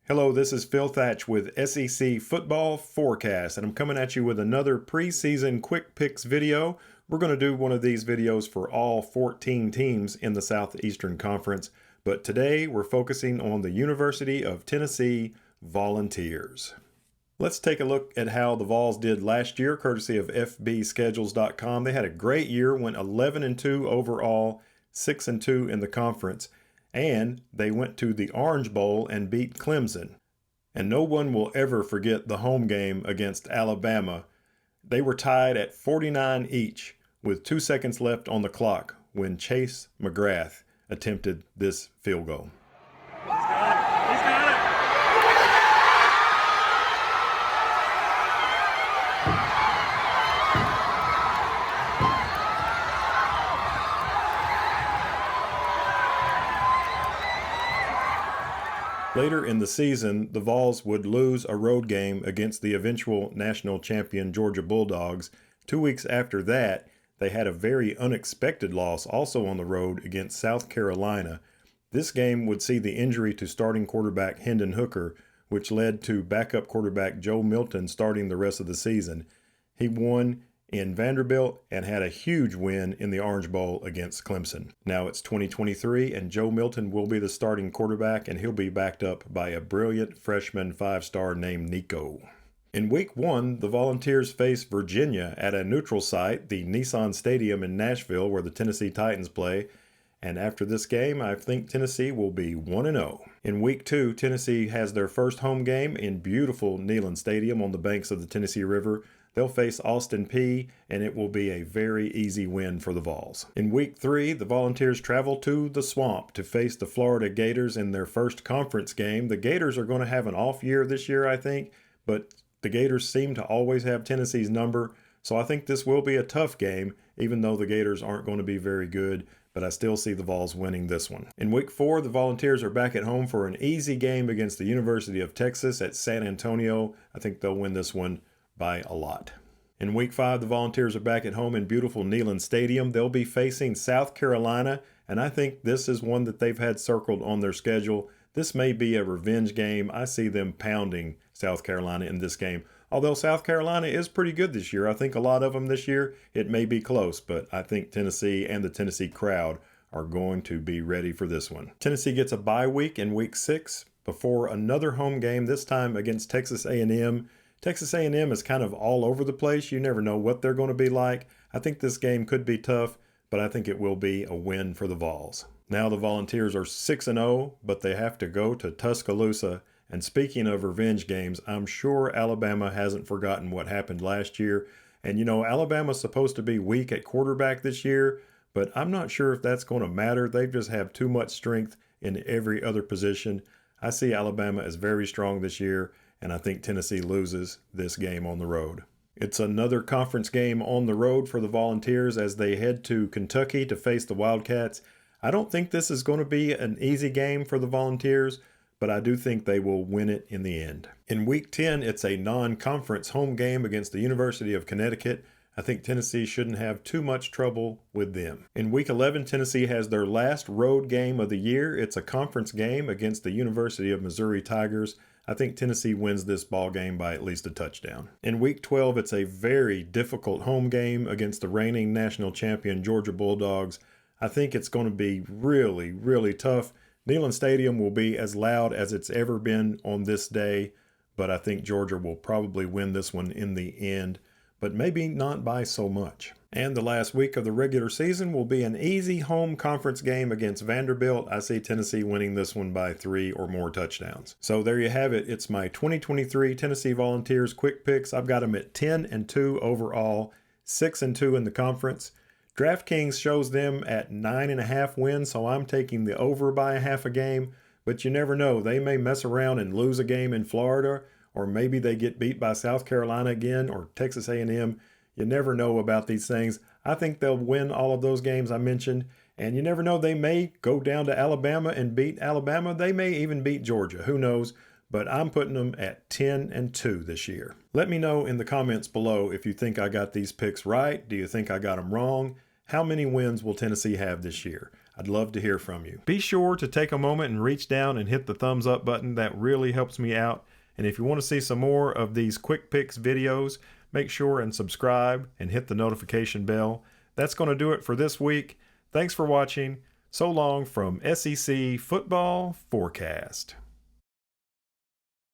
Hello, this is Phil Thatch with SEC Football Forecast, and I'm coming at you with another preseason quick picks video. We're going to do one of these videos for all 14 teams in the Southeastern Conference, but today we're focusing on the University of Tennessee Volunteers. Let's take a look at how the Vols did last year, courtesy of FBschedules.com. They had a great year, went 11-2 overall, 6-2 in the conference. And they went to the Orange Bowl and beat Clemson. And no one will ever forget the home game against Alabama. They were tied at 49 each with 2 seconds left on the clock when Chase McGrath attempted this field goal. He's got it. Later in the season, the Vols would lose a road game against the eventual national champion Georgia Bulldogs. 2 weeks after that, they had a very unexpected loss also on the road against South Carolina. This game would see the injury to starting quarterback Hendon Hooker, which led to backup quarterback Joe Milton starting the rest of the season. He won in Vanderbilt and had a huge win in the Orange Bowl against Clemson. Now it's 2023 and Joe Milton will be the starting quarterback, and he'll be backed up by a brilliant freshman 5-star named Nico. In week 1, the Volunteers face Virginia at a neutral site, the Nissan Stadium in Nashville, where the Tennessee Titans play. And after this game, I think Tennessee will be 1-0. In week 2, Tennessee has their first home game in beautiful Neyland Stadium on the banks of the Tennessee River. They'll face Austin Peay, and it will be a very easy win for the Vols. In week 3, the Volunteers travel to the Swamp to face the Florida Gators in their first conference game. The Gators are going to have an off year this year, I think, but the Gators seem to always have Tennessee's number, so I think this will be a tough game, even though the Gators aren't going to be very good, but I still see the Vols winning this one. In week 4, the Volunteers are back at home for an easy game against the University of Texas at San Antonio. I think they'll win this one by a lot. In week 5, the Volunteers are back at home in beautiful Neyland Stadium. They'll be facing South Carolina, and I think this is one that they've had circled on their schedule. This may be a revenge game. I see them pounding South Carolina in this game. Although South Carolina is pretty good this year, I think a lot of them this year, it may be close, but I think Tennessee and the Tennessee crowd are going to be ready for this one. Tennessee gets a bye week in week 6 before another home game, this time against Texas A&M. Texas A&M is kind of all over the place. You never know what they're going to be like. I think this game could be tough, but I think it will be a win for the Vols. Now the Volunteers are 6-0, but they have to go to Tuscaloosa. And speaking of revenge games, I'm sure Alabama hasn't forgotten what happened last year. And you know, Alabama's supposed to be weak at quarterback this year, but I'm not sure if that's going to matter. They just have too much strength in every other position. I see Alabama as very strong this year, and I think Tennessee loses this game on the road. It's another conference game on the road for the Volunteers as they head to Kentucky to face the Wildcats. I don't think this is going to be an easy game for the Volunteers, but I do think they will win it in the end. In week 10, it's a non-conference home game against the University of Connecticut. I think Tennessee shouldn't have too much trouble with them. In week 11, Tennessee has their last road game of the year. It's a conference game against the University of Missouri Tigers. I think Tennessee wins this ball game by at least a touchdown. In week 12, it's a very difficult home game against the reigning national champion Georgia Bulldogs. I think it's going to be really, really tough. Neyland Stadium will be as loud as it's ever been on this day, but I think Georgia will probably win this one in the end, but maybe not by so much. And the last week of the regular season will be an easy home conference game against Vanderbilt. I see Tennessee winning this one by 3 or more touchdowns. So there you have it. It's my 2023 Tennessee Volunteers quick picks. I've got them at 10-2 overall, 6-2 in the conference. DraftKings shows them at 9.5 wins, so I'm taking the over by a half a game. But you never know. They may mess around and lose a game in Florida, or maybe they get beat by South Carolina again or Texas A&M. You never know about these things. I think they'll win all of those games I mentioned. And you never know, they may go down to Alabama and beat Alabama. They may even beat Georgia. Who knows? But I'm putting them at 10-2 this year. Let me know in the comments below if you think I got these picks right. Do you think I got them wrong? How many wins will Tennessee have this year? I'd love to hear from you. Be sure to take a moment and reach down and hit the thumbs up button. That really helps me out. And if you want to see some more of these quick picks videos, make sure and subscribe and hit the notification bell. That's going to do it for this week. Thanks for watching. So long from SEC Football Forecast.